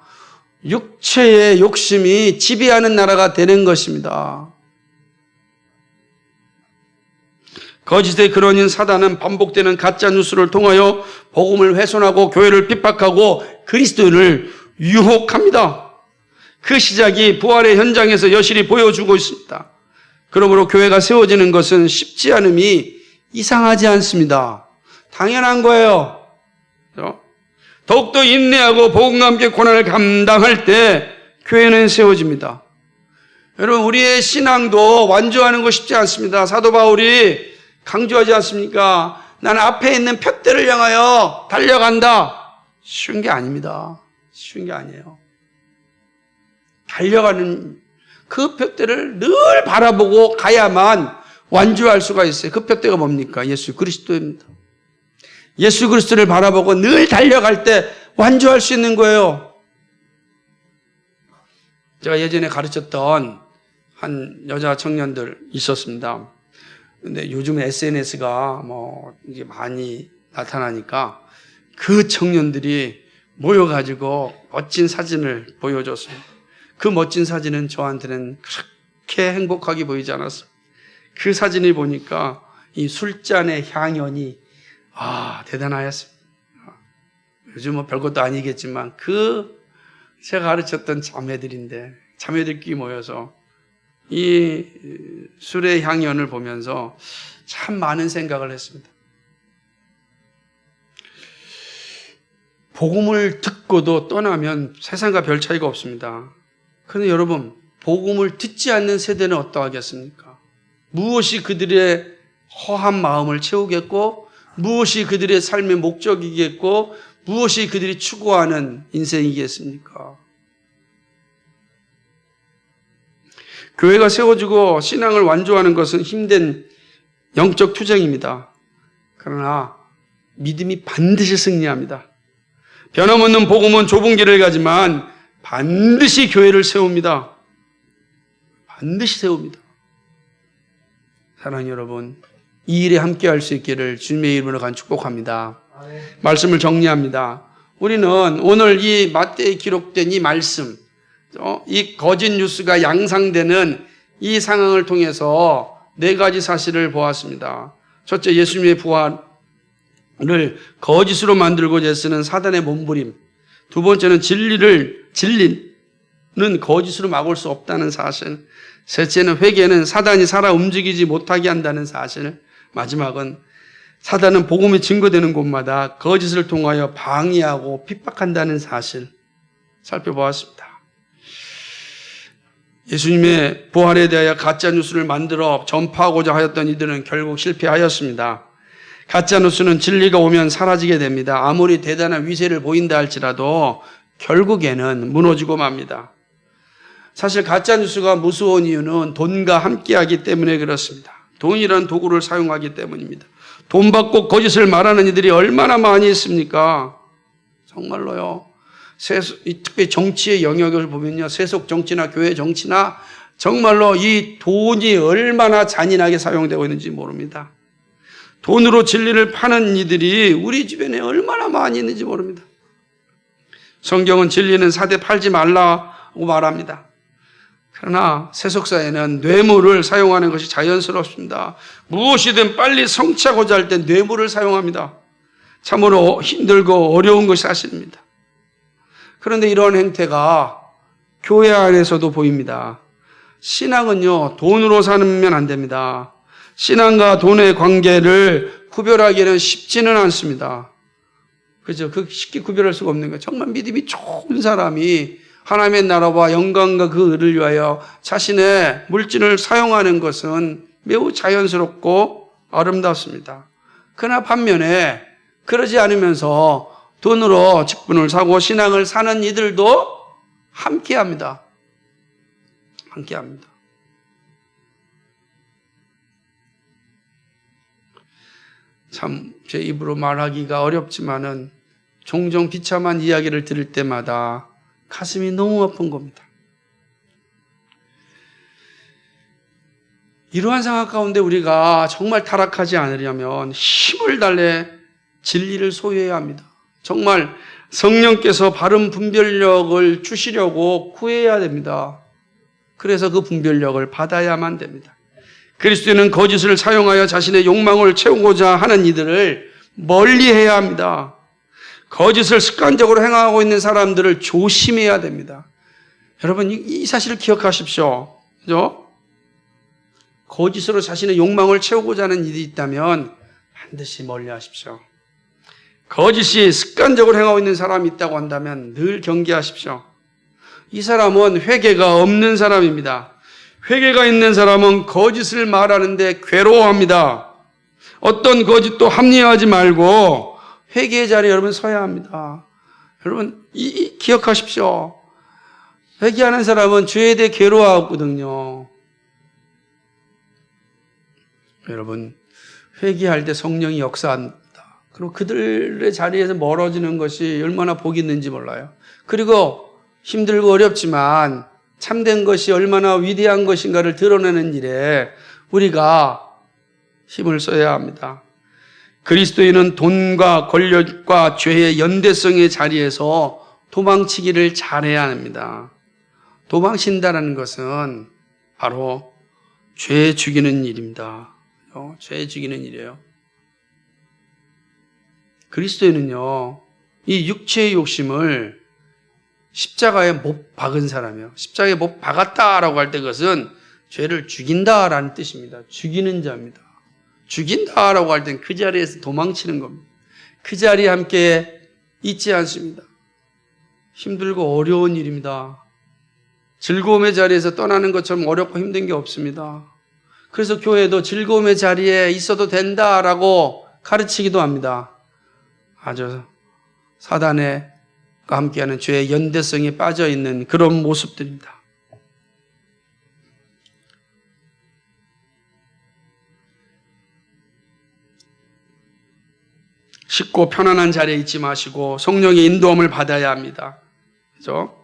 육체의 욕심이 지배하는 나라가 되는 것입니다. 거짓의 근원인 사단은 반복되는 가짜 뉴스를 통하여 복음을 훼손하고 교회를 핍박하고 그리스도인을 유혹합니다. 그 시작이 부활의 현장에서 여실히 보여주고 있습니다. 그러므로 교회가 세워지는 것은 쉽지 않음이 이상하지 않습니다. 당연한 거예요. 더욱더 인내하고 복음과 함께 고난을 감당할 때 교회는 세워집니다. 여러분, 우리의 신앙도 완주하는 거 쉽지 않습니다. 사도 바울이 강조하지 않습니까? 나는 앞에 있는 푯대를 향하여 달려간다. 쉬운 게 아닙니다. 쉬운 게 아니에요. 달려가는 그 푯대를 늘 바라보고 가야만 완주할 수가 있어요. 그 푯대가 뭡니까? 예수 그리스도입니다. 예수 그리스도를 바라보고 늘 달려갈 때 완주할 수 있는 거예요. 제가 예전에 가르쳤던 한 여자 청년들 있었습니다. 근데 요즘 SNS가 이게 많이 나타나니까 그 청년들이 모여가지고 멋진 사진을 보여줬습니다. 그 멋진 사진은 저한테는 그렇게 행복하게 보이지 않았어요. 그 사진을 보니까 이 술잔의 향연이 대단하였습니다. 요즘 별것도 아니겠지만 제가 가르쳤던 자매들인데 자매들끼리 모여서 이 술의 향연을 보면서 참 많은 생각을 했습니다. 복음을 듣고도 떠나면 세상과 별 차이가 없습니다. 그런데 여러분, 복음을 듣지 않는 세대는 어떠하겠습니까? 무엇이 그들의 허한 마음을 채우겠고, 무엇이 그들의 삶의 목적이겠고, 무엇이 그들이 추구하는 인생이겠습니까? 교회가 세워지고 신앙을 완주하는 것은 힘든 영적 투쟁입니다. 그러나 믿음이 반드시 승리합니다. 변함없는 복음은 좁은 길을 가지만 반드시 교회를 세웁니다. 반드시 세웁니다. 사랑하는 여러분, 이 일에 함께할 수 있기를 주님의 이름으로 간 축복합니다. 말씀을 정리합니다. 우리는 오늘 이 마태에 기록된 이 말씀, 이 거짓 뉴스가 양상되는 이 상황을 통해서 4가지 사실을 보았습니다. 첫째, 예수님의 부활을 거짓으로 만들고자 애쓰는 사단의 몸부림. 두 번째는 진리는 거짓으로 막을 수 없다는 사실. 셋째는 회개는 사단이 살아 움직이지 못하게 한다는 사실. 마지막은 사단은 복음이 증거되는 곳마다 거짓을 통하여 방해하고 핍박한다는 사실 살펴보았습니다. 예수님의 부활에 대하여 가짜뉴스를 만들어 전파하고자 하였던 이들은 결국 실패하였습니다. 가짜뉴스는 진리가 오면 사라지게 됩니다. 아무리 대단한 위세를 보인다 할지라도 결국에는 무너지고 맙니다. 사실 가짜뉴스가 무서운 이유는 돈과 함께하기 때문에 그렇습니다. 돈이라는 도구를 사용하기 때문입니다. 돈 받고 거짓을 말하는 이들이 얼마나 많이 있습니까? 정말로요. 특히 정치의 영역을 보면요, 세속 정치나 교회 정치나 정말로 이 돈이 얼마나 잔인하게 사용되고 있는지 모릅니다. 돈으로 진리를 파는 이들이 우리 주변에 얼마나 많이 있는지 모릅니다. 성경은 진리는 사대 팔지 말라고 말합니다. 그러나 세속사회는 뇌물을 사용하는 것이 자연스럽습니다. 무엇이든 빨리 성취하고자 할 때 뇌물을 사용합니다. 참으로 힘들고 어려운 것이 사실입니다. 그런데 이런 행태가 교회 안에서도 보입니다. 신앙은요, 돈으로 살면 안 됩니다. 신앙과 돈의 관계를 구별하기는 쉽지는 않습니다. 그죠? 쉽게 구별할 수가 없는 거예요. 정말 믿음이 좋은 사람이 하나님의 나라와 영광과 그 의를 위하여 자신의 물질을 사용하는 것은 매우 자연스럽고 아름답습니다. 그러나 반면에 그러지 않으면서 돈으로 직분을 사고 신앙을 사는 이들도 함께합니다. 함께합니다. 참 제 입으로 말하기가 어렵지만은 종종 비참한 이야기를 들을 때마다 가슴이 너무 아픈 겁니다. 이러한 상황 가운데 우리가 정말 타락하지 않으려면 힘을 달래 진리를 소유해야 합니다. 정말 성령께서 바른 분별력을 주시려고 구해야 됩니다. 그래서 그 분별력을 받아야만 됩니다. 그리스도인은 거짓을 사용하여 자신의 욕망을 채우고자 하는 이들을 멀리해야 합니다. 거짓을 습관적으로 행하고 있는 사람들을 조심해야 됩니다. 여러분, 이 사실을 기억하십시오. 그죠? 거짓으로 자신의 욕망을 채우고자 하는 일이 있다면 반드시 멀리하십시오. 거짓이 습관적으로 행하고 있는 사람이 있다고 한다면 늘 경계하십시오. 이 사람은 회개가 없는 사람입니다. 회개가 있는 사람은 거짓을 말하는데 괴로워합니다. 어떤 거짓도 합리화하지 말고 회개의 자리에 여러분 서야 합니다. 여러분, 기억하십시오. 회개하는 사람은 죄에 대해 괴로워하거든요. 여러분, 회개할 때 성령이 역사합니다. 그리고 그들의 자리에서 멀어지는 것이 얼마나 복이 있는지 몰라요. 그리고 힘들고 어렵지만 참된 것이 얼마나 위대한 것인가를 드러내는 일에 우리가 힘을 써야 합니다. 그리스도인은 돈과 권력과 죄의 연대성의 자리에서 도망치기를 잘해야 합니다. 도망친다는 것은 바로 죄 죽이는 일입니다. 죄 죽이는 일이에요. 그리스도인은요, 이 육체의 욕심을 십자가에 못 박은 사람이에요. 십자가에 못 박았다라고 할 때 그것은 죄를 죽인다라는 뜻입니다. 죽이는 자입니다. 죽인다라고 할 땐 그 자리에서 도망치는 겁니다. 그 자리에 함께 있지 않습니다. 힘들고 어려운 일입니다. 즐거움의 자리에서 떠나는 것처럼 어렵고 힘든 게 없습니다. 그래서 교회도 즐거움의 자리에 있어도 된다라고 가르치기도 합니다. 아주 사단과 함께하는 죄의 연대성에 빠져있는 그런 모습들입니다. 쉽고 편안한 자리에 있지 마시고 성령의 인도함을 받아야 합니다. 그죠?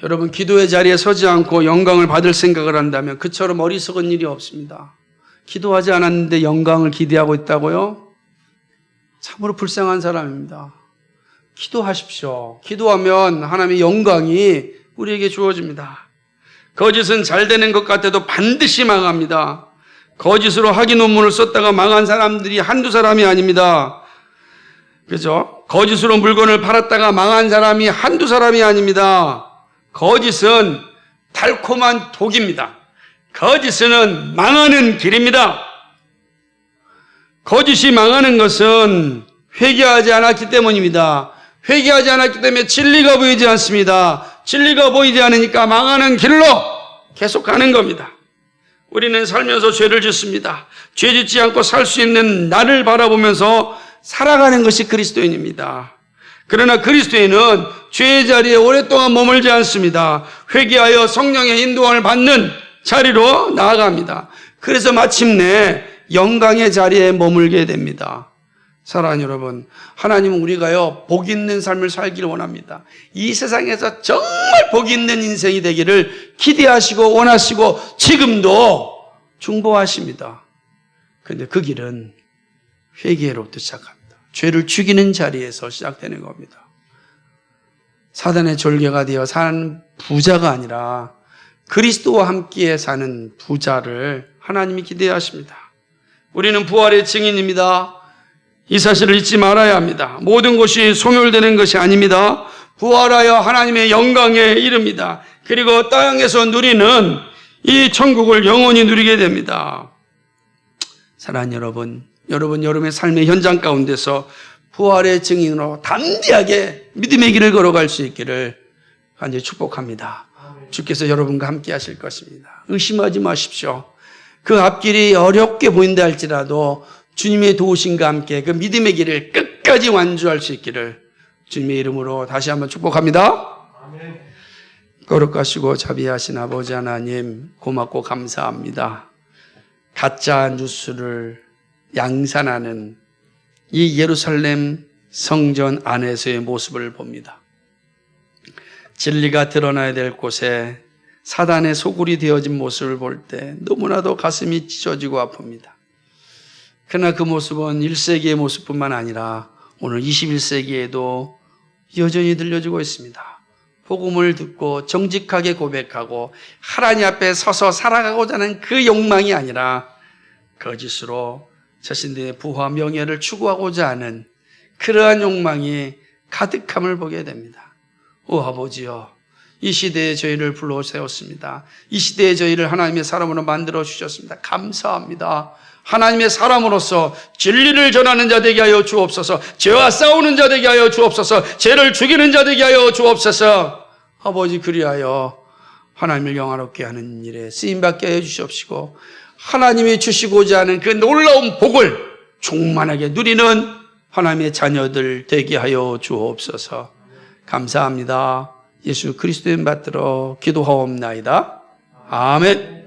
여러분, 기도의 자리에 서지 않고 영광을 받을 생각을 한다면 그처럼 어리석은 일이 없습니다. 기도하지 않았는데 영광을 기대하고 있다고요? 참으로 불쌍한 사람입니다. 기도하십시오. 기도하면 하나님의 영광이 우리에게 주어집니다. 거짓은 잘 되는 것 같아도 반드시 망합니다. 거짓으로 학위 논문을 썼다가 망한 사람들이 한두 사람이 아닙니다. 그죠? 거짓으로 물건을 팔았다가 망한 사람이 한두 사람이 아닙니다. 거짓은 달콤한 독입니다. 거짓은 망하는 길입니다. 거짓이 망하는 것은 회개하지 않았기 때문입니다. 회개하지 않았기 때문에 진리가 보이지 않습니다. 진리가 보이지 않으니까 망하는 길로 계속 가는 겁니다. 우리는 살면서 죄를 짓습니다. 죄 짓지 않고 살 수 있는 나를 바라보면서 살아가는 것이 그리스도인입니다. 그러나 그리스도인은 죄의 자리에 오랫동안 머물지 않습니다. 회개하여 성령의 인도함을 받는 자리로 나아갑니다. 그래서 마침내 영광의 자리에 머물게 됩니다. 사랑하는 여러분, 하나님은 우리가요 복 있는 삶을 살기를 원합니다. 이 세상에서 정말 복 있는 인생이 되기를 기대하시고 원하시고 지금도 중보하십니다. 그런데 그 길은 회개로부터 시작합니다. 죄를 죽이는 자리에서 시작되는 겁니다. 사단의 졸개가 되어 사는 부자가 아니라 그리스도와 함께 사는 부자를 하나님이 기대하십니다. 우리는 부활의 증인입니다. 이 사실을 잊지 말아야 합니다. 모든 것이 소멸되는 것이 아닙니다. 부활하여 하나님의 영광에 이릅니다. 그리고 땅에서 누리는 이 천국을 영원히 누리게 됩니다. 사랑하는 여러분, 여러분의 삶의 현장 가운데서 부활의 증인으로 담대하게 믿음의 길을 걸어갈 수 있기를 간절히 축복합니다. 주께서 여러분과 함께 하실 것입니다. 의심하지 마십시오. 그 앞길이 어렵게 보인다 할지라도 주님의 도우심과 함께 그 믿음의 길을 끝까지 완주할 수 있기를 주님의 이름으로 다시 한번 축복합니다. 아멘. 거룩하시고 자비하신 아버지 하나님, 고맙고 감사합니다. 가짜 뉴스를 양산하는 이 예루살렘 성전 안에서의 모습을 봅니다. 진리가 드러나야 될 곳에 사단의 소굴이 되어진 모습을 볼 때 너무나도 가슴이 찢어지고 아픕니다. 그러나 그 모습은 1세기의 모습뿐만 아니라 오늘 21세기에도 여전히 들려주고 있습니다. 복음을 듣고 정직하게 고백하고 하나님 앞에 서서 살아가고자 하는 그 욕망이 아니라 거짓으로 자신들의 부와 명예를 추구하고자 하는 그러한 욕망이 가득함을 보게 됩니다. 오 아버지여, 이 시대에 저희를 불러 세웠습니다. 이 시대에 저희를 하나님의 사람으로 만들어 주셨습니다. 감사합니다. 하나님의 사람으로서 진리를 전하는 자 되게 하여 주옵소서. 죄와 싸우는 자 되게 하여 주옵소서. 죄를 죽이는 자 되게 하여 주옵소서. 아버지, 그리하여 하나님을 영화롭게 하는 일에 쓰임받게 하여 주시옵시고 하나님이 주시고자 하는 그 놀라운 복을 충만하게 누리는 하나님의 자녀들 되게 하여 주옵소서. 감사합니다. 예수 그리스도의 이름 받들어 기도하옵나이다. 아멘.